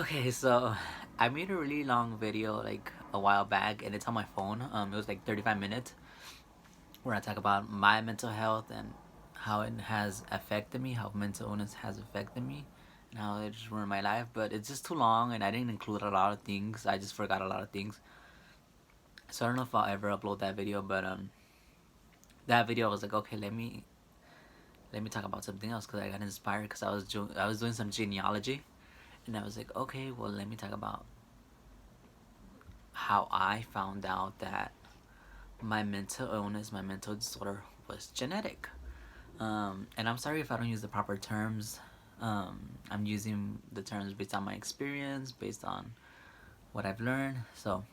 Okay, so I made a really long video like a while back, and it's on my phone. It was like 35 minutes where I talk about my mental health and how it has affected me, how mental illness has affected me, and how it just ruined my life. But it's just too long, and I didn't include a lot of things. I just forgot a lot of things. So I don't know if I'll ever upload that video, but that video I was like, okay, let me talk about something else because I got inspired because I was doing some genealogy, and I was like, okay, well, let me talk about how I found out that my mental illness, my mental disorder was genetic. And I'm sorry if I don't use the proper terms. I'm using the terms based on my experience, based on what I've learned. So,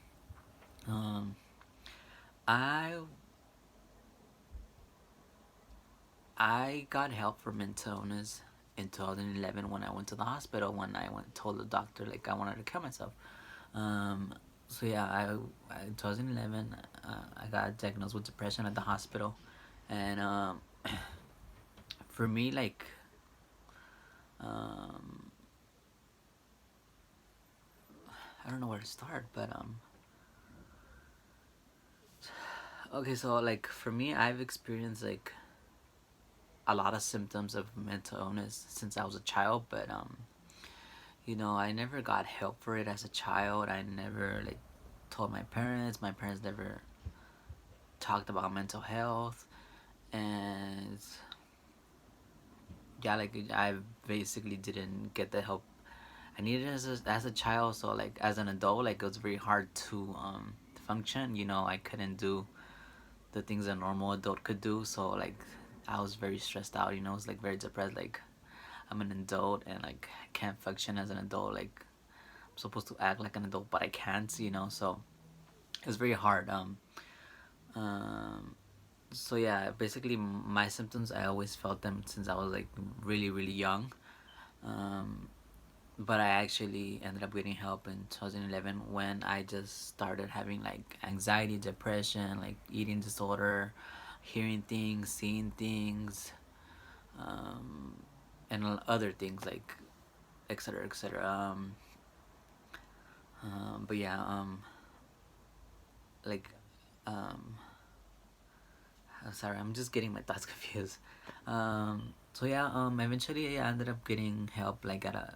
um, I I got help for mental illness in 2011 when I went to the hospital. When I went told the doctor like I wanted to kill myself. Um, so yeah, in 2011 I got diagnosed with depression at the hospital, and for me like um I don't know where to start, but okay, so like for me I've experienced like a lot of symptoms of mental illness since I was a child, but I never got help for it as a child. I never like told my parents never talked about mental health, and yeah, like I basically didn't get the help I needed as a child. So like as an adult, like it was very hard to function. I couldn't do the things a normal adult could do. So like I was very stressed out. I was like very depressed. Like I'm an adult and like I can't function as an adult. Like I'm supposed to act like an adult, but I can't. So it was very hard. Um, so yeah, basically my symptoms I always felt them since I was like really really young. Um, but I actually ended up getting help in 2011 when I just started having like anxiety, depression, like eating disorder, hearing things, seeing things, um, and other things like etc. etc. But yeah, like, um, sorry, I'm just getting my thoughts confused. So yeah, eventually I ended up getting help like at a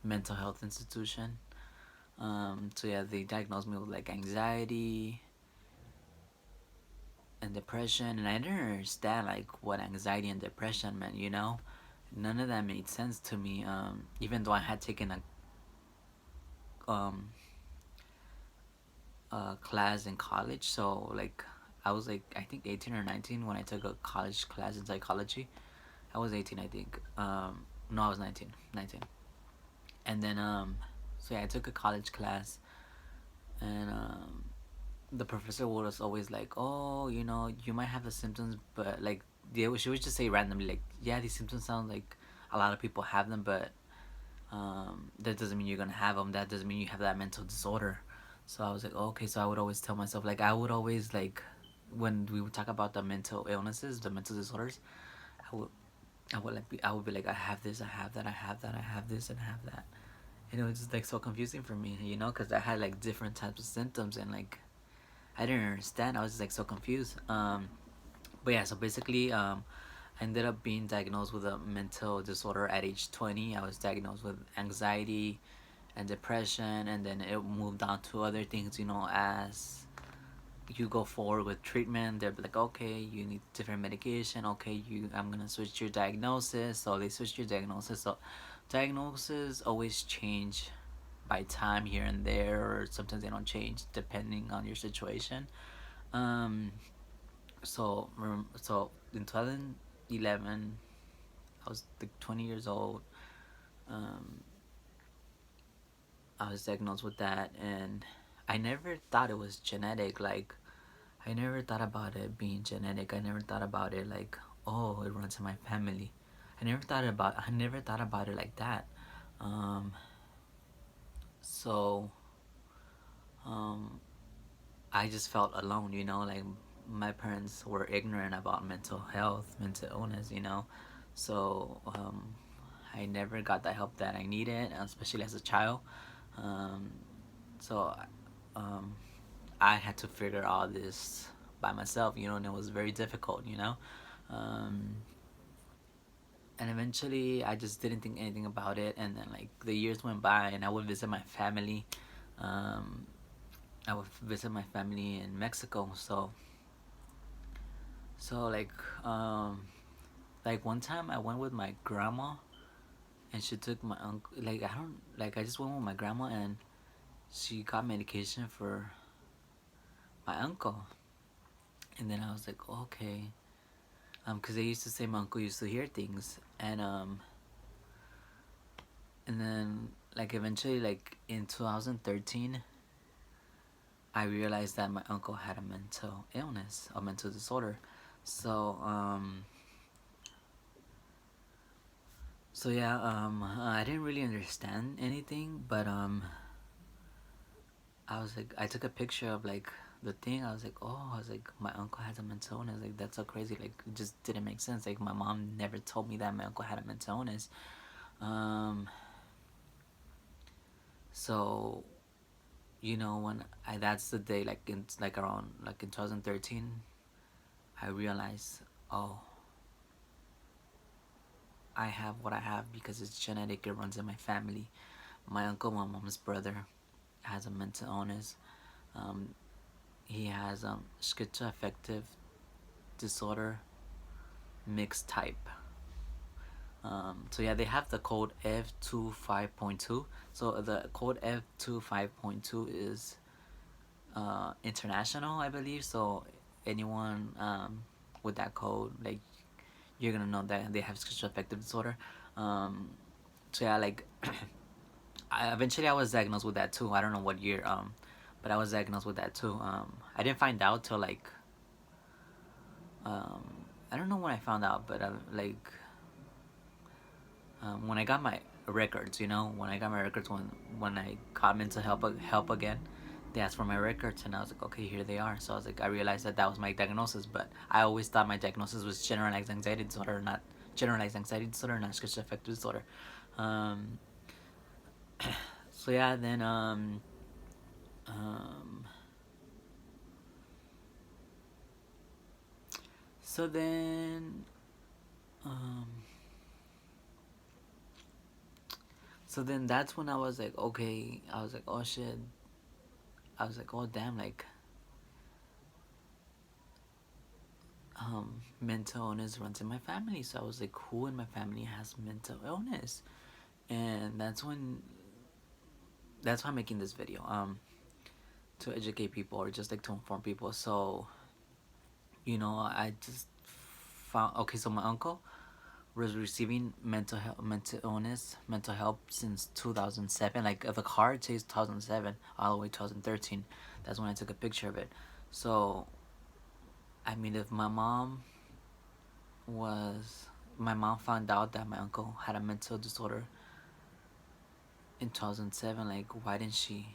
mental health institution. So yeah, they diagnosed me with like anxiety and depression, and I didn't understand like what anxiety and depression meant. None of that made sense to me. Even though I had taken um a class in college, so like I was like I think 18 or 19 when I took a college class in psychology. I was 18, I think. No, I was 19. 19. And then so yeah, I took a college class, and the professor was always like, "Oh, you might have the symptoms, but like, she would just say randomly, like, yeah, these symptoms sound like a lot of people have them, but that doesn't mean you're gonna have them. That doesn't mean you have that mental disorder." So I was like, oh, okay. So I would always tell myself, like, I would always like, when we would talk about the mental illnesses, the mental disorders, I would, I would be like, I have this, I have that, I have that, I have this, and I have that. And it was just like so confusing for me, because I had like different types of symptoms, and like I didn't understand. I was just like so confused. But yeah, so basically, I ended up being diagnosed with a mental disorder at age 20. I was diagnosed with anxiety and depression, and then it moved on to other things. As you go forward with treatment, they're like, okay, you need different medication. Okay, I'm gonna switch your diagnosis. So they switch your diagnosis. So diagnoses always change by time here and there, or sometimes they don't change depending on your situation. Um, so in 2011, I was like 20 years old. Um, I was diagnosed with that, and I never thought it was genetic. Like, I never thought about it being genetic. I never thought about it like, oh, it runs in my family. I never thought about it like that. Um, so um, I just felt alone. Like my parents were ignorant about mental health, mental illness. So I never got the help that I needed, especially as a child. um, so um, I had to figure all this by myself, and it was very difficult. um, and eventually I just didn't think anything about it, and then like the years went by and I would visit my family. um, I would visit my family in Mexico. So like one time I went with my grandma, and she took my uncle. Like I don't like I just went with my grandma, and she got medication for my uncle. And then I was like, okay, because they used to say my uncle used to hear things, and then like eventually, like in 2013, I realized that my uncle had a mental illness, a mental disorder. So yeah, I didn't really understand anything, but I was like, I took a picture of like the thing. I was like, oh, I was like, my uncle has a mental illness. Like that's so crazy. Like it just didn't make sense. Like my mom never told me that my uncle had a mental illness. Um, so when that's the day, like in like around like in 2013, I realized, oh, I have what I have because it's genetic. It runs in my family. My uncle, my mom's brother, has a mental illness. Um, he has schizoaffective disorder mixed type. So yeah, they have the code F25.2. So the code F25.2 is international, I believe. So anyone with that code, like you're gonna know that they have schizoaffective disorder. Um, so yeah, like eventually I was diagnosed with that too. I don't know what year, but I was diagnosed with that too. I didn't find out till like um, I don't know when I found out, but like when I got my records, when I got my records, when I got into help again, they asked for my records, and I was like, okay, here they are. So I was like, I realized that that was my diagnosis, but I always thought my diagnosis was generalized anxiety disorder, not generalized anxiety disorder, not schizoaffective disorder. Um, so yeah, then um, so then um, so then that's when I was like, okay, I was like, oh shit, I was like, oh damn, like mental illness runs in my family. So I was like, who in my family has mental illness? And that's why I'm making this video, to educate people or just like to inform people. So I just found, okay, so my uncle was receiving mental illness, mental help since 2007. Like the card says 2007 all the way 2013. That's when I took a picture of it. So I mean, if was my mom found out that my uncle had a mental disorder in 2007, like why didn't she,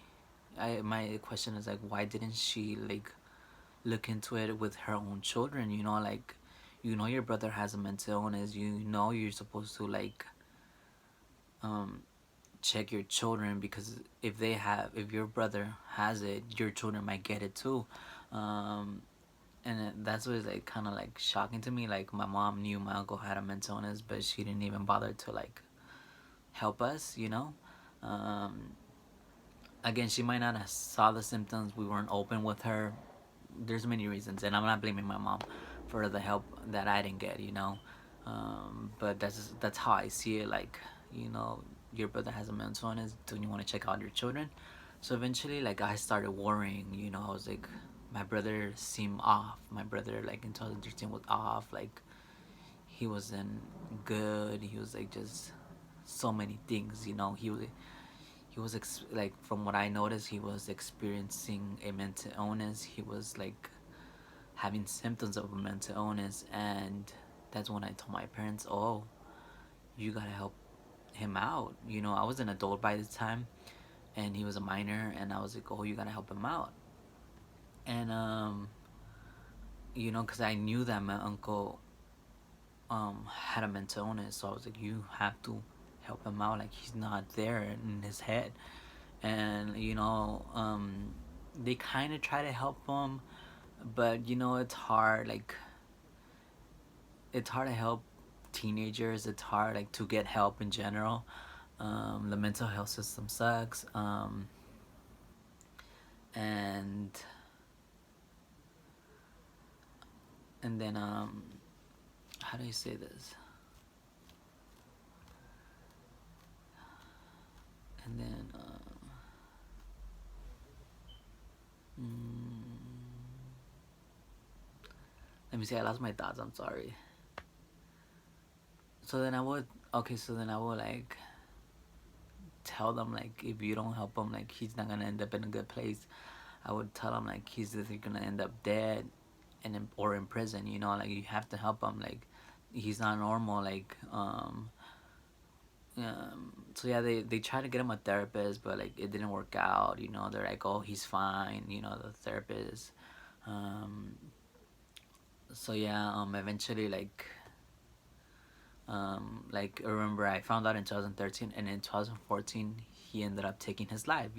my question is like, why didn't she like look into it with her own children? Like your brother has a mental illness. You're supposed to like um check your children, because if your brother has it, your children might get it too. um that's what is like kind of like shocking to me. Like my mom knew my uncle had a mental illness, but she didn't even bother to like help us. um Again, she might not have saw the symptoms. We weren't open with her. There's many reasons, and I'm not blaming my mom for the help that I didn't get. But that's how I see it. Like, you know your brother has a mental illness, don't you want to check out your children? So eventually, like, I started worrying. I was like, my brother seemed off. My brother, like, in 2013 was off. Like, he wasn't good. He was like just so many things. Like, from what I noticed, he was experiencing a mental illness. He was like having symptoms of a mental illness, and that's when I told my parents, oh, you gotta help him out. I was an adult by the time, and he was a minor, and I was like, oh, you gotta help him out. And because I knew that my uncle had a mental illness, so I was like, you have to help him out. Like he's not there in his head, and they kind of try to help him, but it's hard. Like it's hard to help teenagers. It's hard like to get help in general. The mental health system sucks. And then how do you say this? And then let me see. I lost my thoughts. I'm sorry. So then I would okay. So then I would like tell them like if you don't help him, like he's not gonna end up in a good place. I would tell him like he's either gonna end up dead and or in prison. Like you have to help him. Like he's not normal. Like so yeah, they try to get him a therapist, but like it didn't work out. They're like, oh, he's fine. The therapist. Um, so yeah, eventually like I remember I found out in 2013, and in 2014 he ended up taking his life.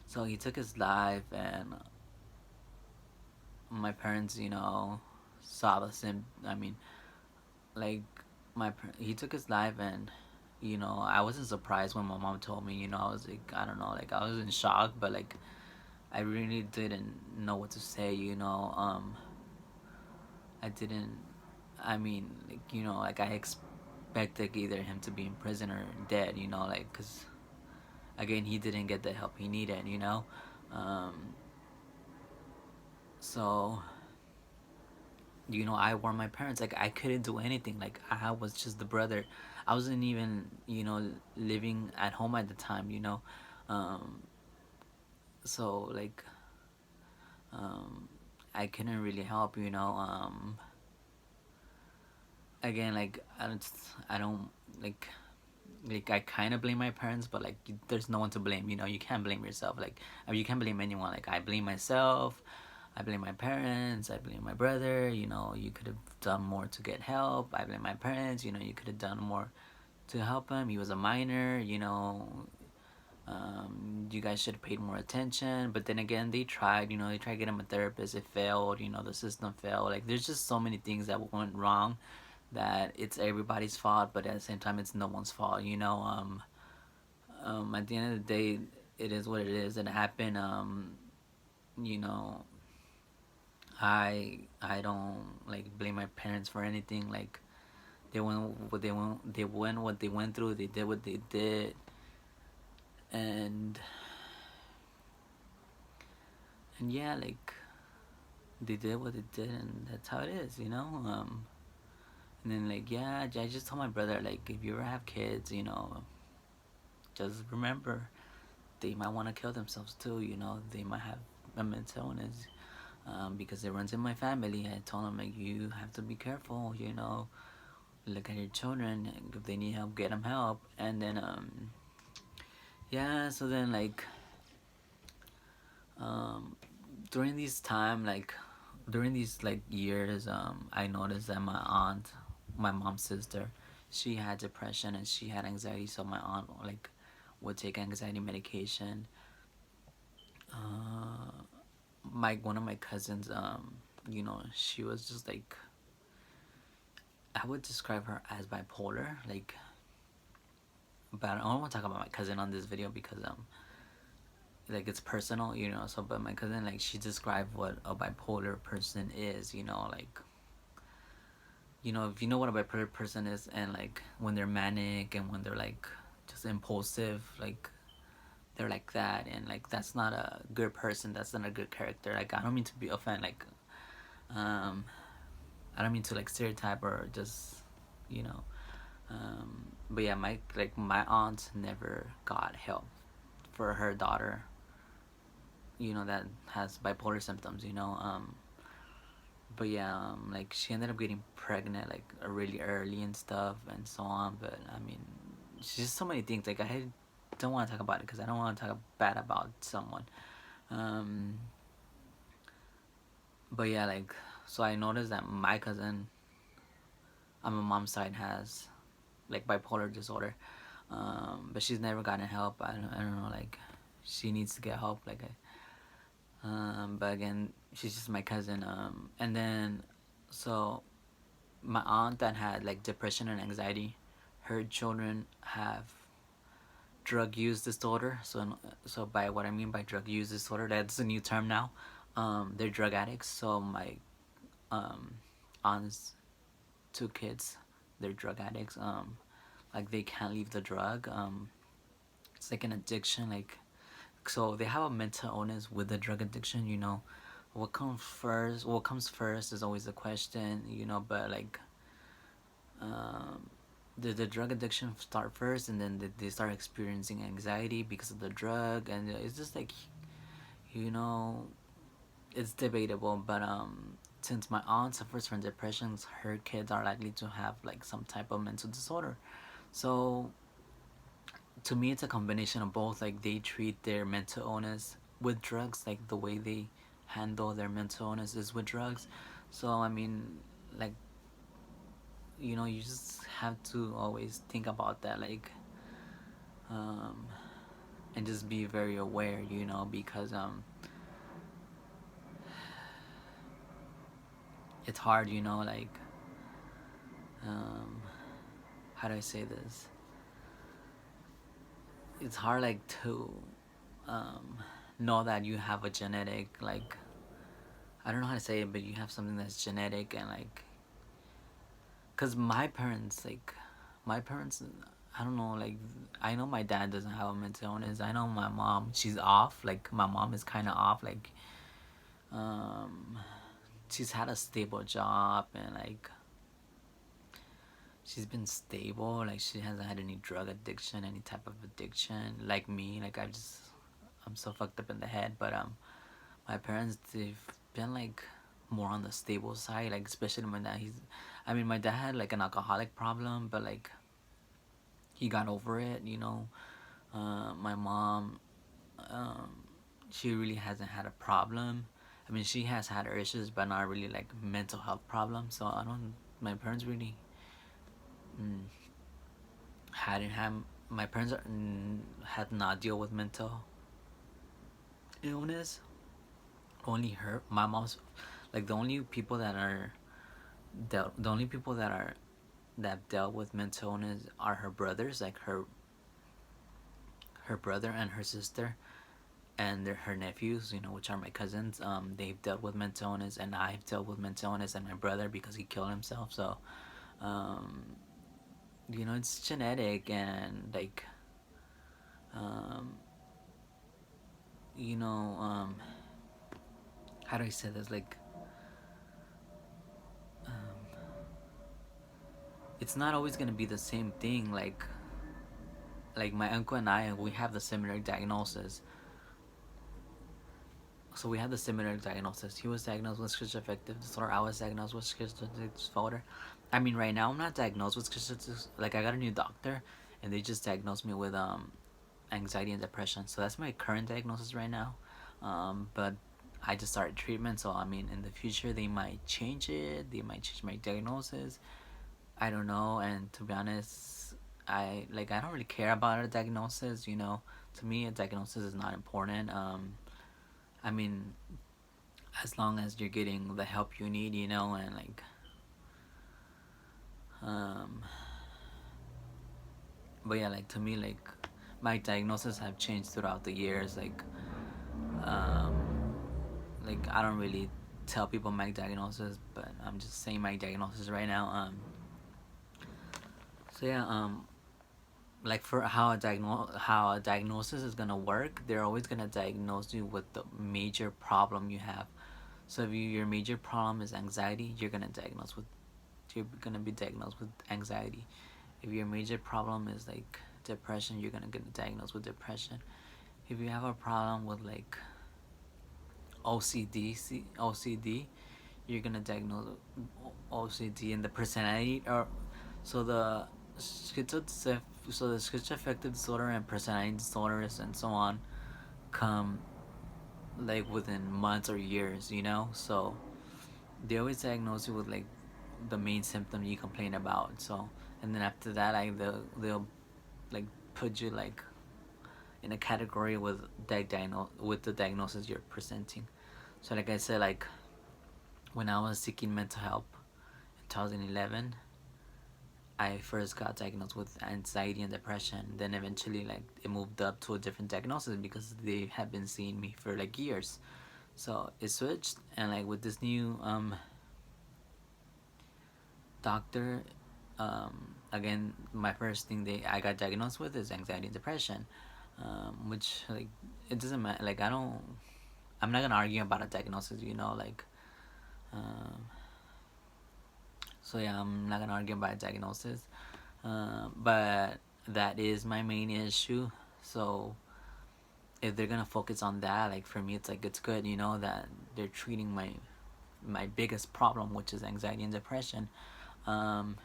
So he took his life, and my parents, saw the same. I mean, like he took his life, and I wasn't surprised when my mom told me. I was like, I don't know, like I was in shock, but like I really didn't know what to say. I didn't. I mean, like like I expected either him to be in prison or dead. Like because again he didn't get the help he needed. Um, so I warned my parents, like I couldn't do anything. Like I was just the brother. I wasn't even living at home at the time. Um, so like um, I couldn't really help. Again, like I don't like I kind of blame my parents, but like there's no one to blame. You can't blame yourself. Like I mean, you can't blame anyone. Like I blame myself. I blame my parents. I blame my brother. You could have done more to get help. I blame my parents. You could have done more to help him. He was a minor. You guys should have paid more attention. But then again, they tried. They tried to get him a therapist. It failed. The system failed. Like there's just so many things that went wrong that it's everybody's fault, but at the same time, it's no one's fault. At the end of the day, it is what it is. It happened. You know, I don't like blame my parents for anything. Like they went what they went through. They did what they did, and yeah, like they did what they did, and that's how it is. And then like yeah, I just told my brother like if you ever have kids, just remember they might want to kill themselves too. They might have a mental illness. Because it runs in my family. I told him like you have to be careful. Look at your children. If they need help, get them help. And then yeah. So then like um, during this time during these like years I noticed that my aunt, my mom's sister, she had depression and she had anxiety. So my aunt like would take anxiety medication. My one of my cousins, she was just like, I would describe her as bipolar. But I don't want to talk about my cousin on this video because like it's personal. So but my cousin, like, she described what a bipolar person is. Like, if you know what a bipolar person is, and like when they're manic and when they're like just impulsive, like they're like that, and like that's not a good person. That's not a good character. Like I don't mean to be offend. Like um I don't mean to like stereotype or just you know but yeah, my aunt never got help for her daughter, that has bipolar symptoms. But yeah, like she ended up getting pregnant like really early and stuff and so on. But I mean, it's just so many things. Like I don't want to talk about it because I don't want to talk bad about someone. um but yeah, like, so I noticed that my cousin on my mom's side has like bipolar disorder. But she's never gotten help. I don't know, like she needs to get help, like but again, she's just my cousin. And then so my aunt that had like depression and anxiety, her children have drug use disorder. So by what I mean by drug use disorder, that's a new term now. They're drug addicts. So my um aunt's two kids, they're drug addicts. Like they can't leave the drug. It's like an addiction. Like, so they have a mental illness with the drug addiction. What comes first? What comes first is always the question. But like um, the drug addiction start first, and then they start experiencing anxiety because of the drug, and it's just like you know it's debatable. But since my aunt suffers from depressions, her kids are likely to have like some type of mental disorder. So to me, it's a combination of both. Like they treat their mental illness with drugs, like the way they handle their mental illness is with drugs. So I mean, like you just have to always think about that, like um and just be very aware, because it's hard, like um how do I say this? It's hard, like to um know that you have a genetic, like I don't know how to say it, but you have something that's genetic, and like because my parents, I don't know, like I know my dad doesn't have a mental illness. I know my mom, she's off, like my mom is kind of off, like um she's had a stable job, and like she's been stable, like she hasn't had any drug addiction, any type of addiction like me. Like I'm so fucked up in the head. But my parents, they've been like more on the stable side, like especially my dad. My dad had like an alcoholic problem, but like he got over it. My mom, um she really hasn't had a problem. She has had her issues, but not really like mental health problems. So I don't my parents really mm, hadn't had my parents had not deal with mental illness. Only her, my mom's, like the only people that dealt with mental illness are her brothers, like her brother and her sister, and her nephews, which are my cousins. They've dealt with mental illness, and I've dealt with mental illness, and my brother, because he killed himself. So um it's genetic, and like um you know um how do I say this, like um it's not always gonna be the same thing. Like my uncle and I, we have the similar diagnosis. So we had the similar diagnosis. He was diagnosed with schizoaffective disorder. I was diagnosed with schizoaffective disorder. Right now I'm not diagnosed with schizoaffective. Like I got a new doctor, and they just diagnosed me with anxiety and depression. So that's my current diagnosis right now. But I just started treatment, so in the future they might change it. They might change my diagnosis. I don't know. And to be honest, I don't really care about a diagnosis. To me, a diagnosis is not important. I mean, as long as you're getting the help you need, and like, um, but yeah, like to me, like my diagnosis have changed throughout the years. Um, like I don't really tell people my diagnosis, but I'm just saying my diagnosis right now. So yeah, like for how a diagnosis is gonna work, they're always gonna diagnose you with the major problem you have. So if your major problem is anxiety, you're gonna be diagnosed with anxiety. If your major problem is like depression, you're gonna get diagnosed with depression. If you have a problem with like OCD, you're gonna diagnose OCD, and the personality, or so the schizoaffective so the schizoaffective disorder and personality disorders and so on come like within months or years. So they always diagnose you with like the main symptom you complain about. So and then after that, like they'll like put you like in a category with with the diagnosis you're presenting. So like I said, like when I was seeking mental help in 2011, I first got diagnosed with anxiety and depression. Then eventually, like it moved up to a different diagnosis because they had been seeing me for like years. So it switched, and like with this new doctor, again, my first thing I got diagnosed with is anxiety and depression, which like it doesn't matter. Like I'm not gonna argue about a diagnosis, like. Um, so yeah, I'm not gonna argue about a diagnosis, but that is my main issue. So if they're gonna focus on that, like for me, it's like it's good, that they're treating my biggest problem, which is anxiety and depression. Um,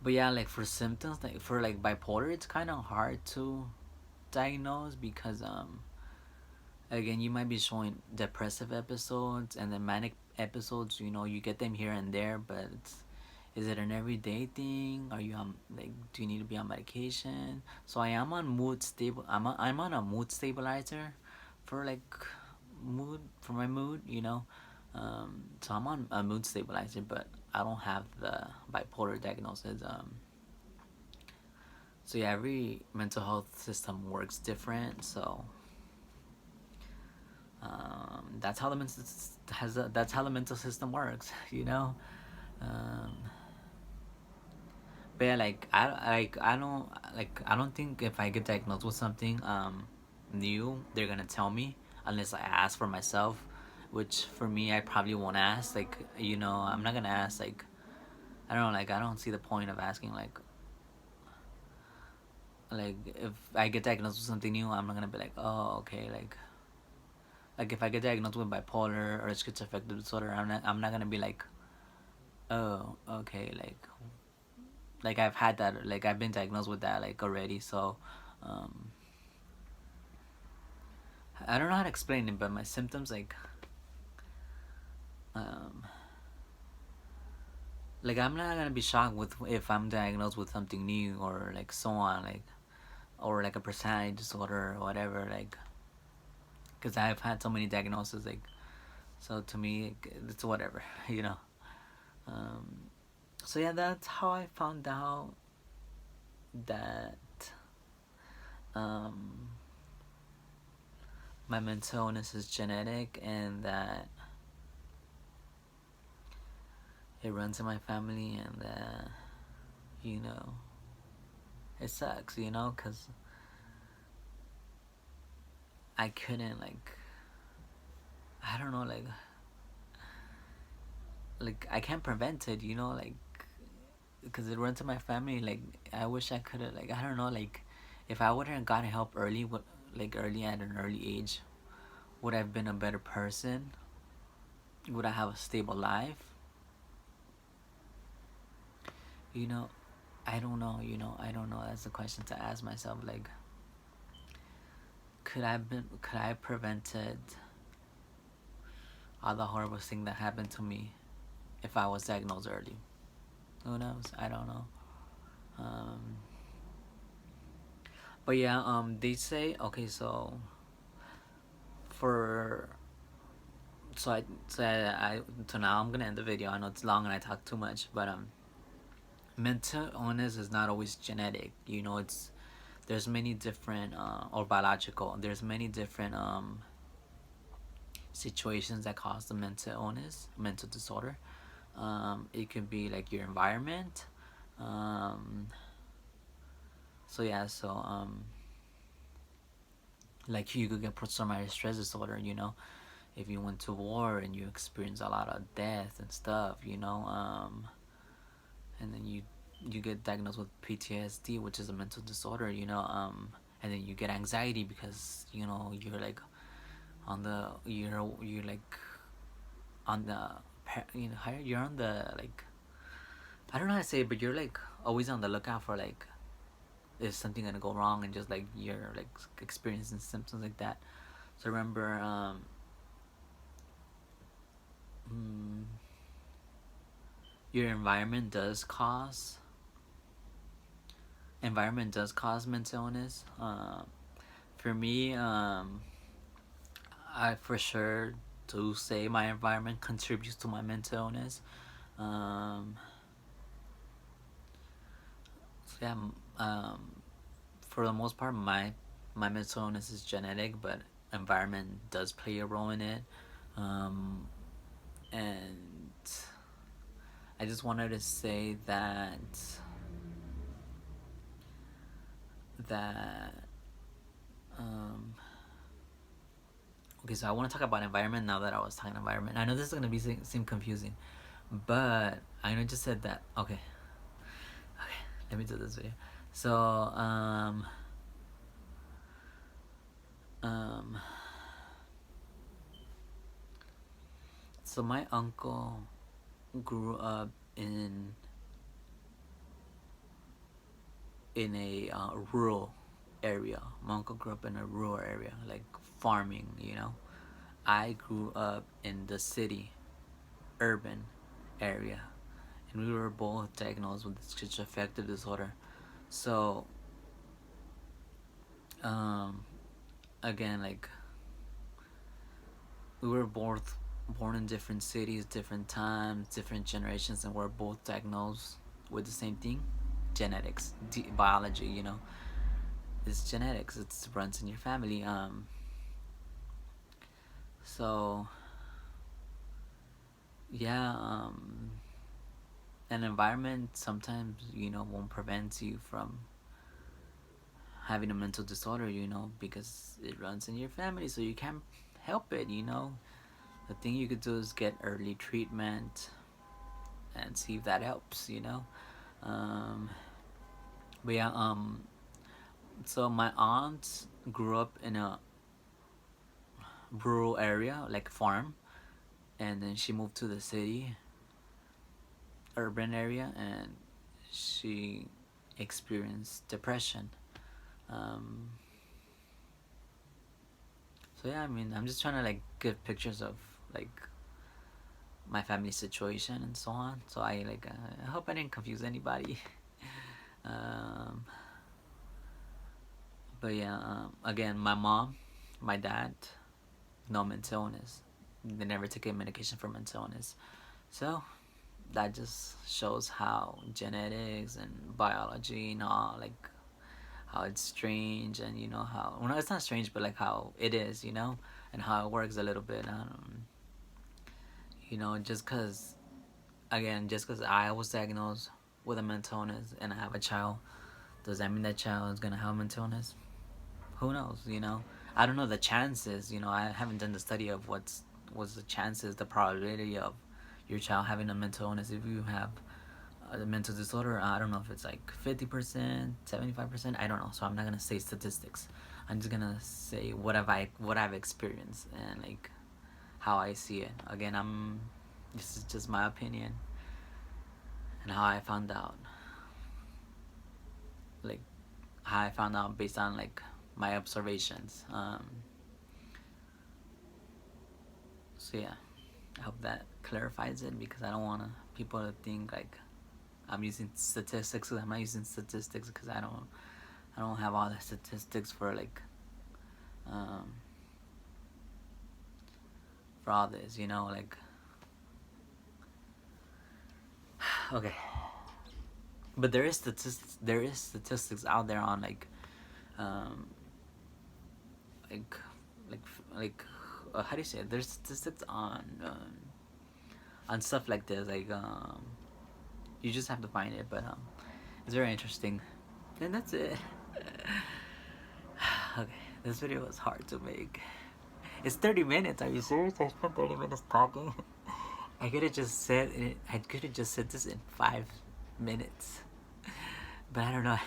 but yeah, like for symptoms, like for like bipolar, it's kind of hard to diagnose because again, you might be showing depressive episodes and then manic episodes. You get them here and there, but is it an everyday thing? Are you on like do you need to be on medication? So I am on I'm on a mood stabilizer for like mood for my mood. So I'm on a mood stabilizer, but I don't have the bipolar diagnosis. So yeah, every mental health system works different. So that's how the that's how the mental system works. Um, but yeah, I don't think if I get diagnosed with something new, they're gonna tell me unless I ask for myself, which for me I probably won't ask. Like I'm not gonna ask like I don't know, like I don't see the point of asking like if I get diagnosed with something new, I'm not gonna be like, oh, okay, like if I get diagnosed with bipolar or schizoaffective disorder, I'm not gonna be like, oh, okay, like I've had that, like I've been diagnosed with that like already. So um I don't know how to explain it, but my symptoms um like I'm not gonna be shocked with if I'm diagnosed with something new or like so on, like or like a personality disorder or whatever, like because I've had so many diagnoses, like so to me it's whatever. you know um so yeah, that's how I found out that um my mental illness is genetic and that it runs in my family, and you know it sucks, because I couldn't I don't know, like I can't prevent it, like because it runs in my family. Like I wish I could have, like I don't know, like if I wouldn't have gotten help early, what like early at an early age, would I have been a better person? Would I have a stable life? You know, I don't know. I don't know. That's the question to ask myself. Like, could I have prevented all the horrible thing that happened to me if I was diagnosed early? Who knows? I don't know. Um, but yeah, they say okay. For So now I'm gonna end the video. I know it's long and I talk too much, but mental illness is not always genetic. There's many different or biological. There's many different situations that cause the mental illness, mental disorder. It could be like your environment. Um, so yeah, like you could get post-traumatic stress disorder. If you went to war and you experience a lot of death and stuff. And then you get diagnosed with PTSD, which is a mental disorder. And then you get anxiety because you're like you're like on the you're on the like I don't know how to say it, but you're like always on the lookout for like is something gonna go wrong, and just like you're like experiencing symptoms like that. So remember, mm, your environment does cause environment does cause mental illness. For me, I for sure do say my environment contributes to my mental illness. Um, so yeah, for the most part, my mental illness is genetic, but environment does play a role in it. Um, and I just wanted to say that um, okay, so I want to talk about environment now that I was talking environment. I know this is gonna seem confusing, but I know I just said that. Okay, okay, let me do this video. So um, so my uncle grew up in a rural area. My uncle grew up in a rural area, like farming. I grew up in the city, urban area, and we were both diagnosed with schizoaffective disorder. So, um, again, like we were both born in different cities, different times, different generations, and we're both diagnosed with the same thing: genetics, biology. It's genetics. It runs in your family. So yeah, an environment sometimes won't prevent you from having a mental disorder, because it runs in your family, so you can't help it. The thing you could do is get early treatment and see if that helps. um but yeah, so my aunt grew up in a rural area, like farm, and then she moved to the city, urban area, and she experienced depression. um so yeah, I mean, I'm just trying to like give pictures of like my family situation and so on. So I hope I didn't confuse anybody. um, but yeah, again, my mom, my dad, no mental illness. They never took a medication for mental illness. So that just shows how genetics and biology and all, like how it's strange, and how, well, no, it's not strange, but like how it is, and how it works a little bit. Just because, again, just because I was diagnosed with a mental illness and I have a child, does that mean that child is gonna have mental illness? Who knows? I don't know the chances. I haven't done the study of what's the chances, the probability of your child having a mental illness if you have a mental disorder. I don't know if it's like 50%, 75%. I don't know. So I'm not gonna say statistics. I'm just gonna say what I've experienced and like how I see it. Again, this is just my opinion and how I found out. Like how I found out based on like my observations. So yeah, I hope that clarifies it, because I don't want people to think like I'm using statistics. I'm not using statistics because I don't have all the statistics for like um, for all this. Like okay, but there is statistics. There is statistics out there on um, like like like how do you say it? There's statistics on stuff like this. Like you just have to find it, but it's very interesting. And that's it. Okay, this video was hard to make. It's 30 minutes. Are you serious? I spent 30 minutes talking. I could have just said it. I could have just said this in 5 minutes. But I don't know.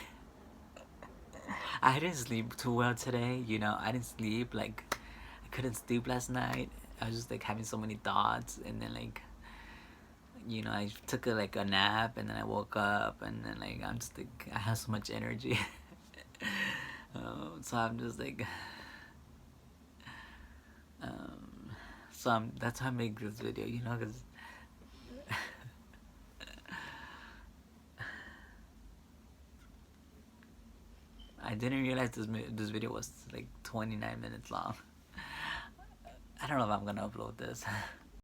I didn't sleep too well today. I didn't sleep. Like, I couldn't sleep last night. I was just like having so many thoughts, and then like, I took a nap, and then I woke up, and then like I'm just like I have so much energy. So I'm just like, um, that's how I make this video, because I didn't realize this video was like 29 minutes long. I don't know if I'm gonna upload this.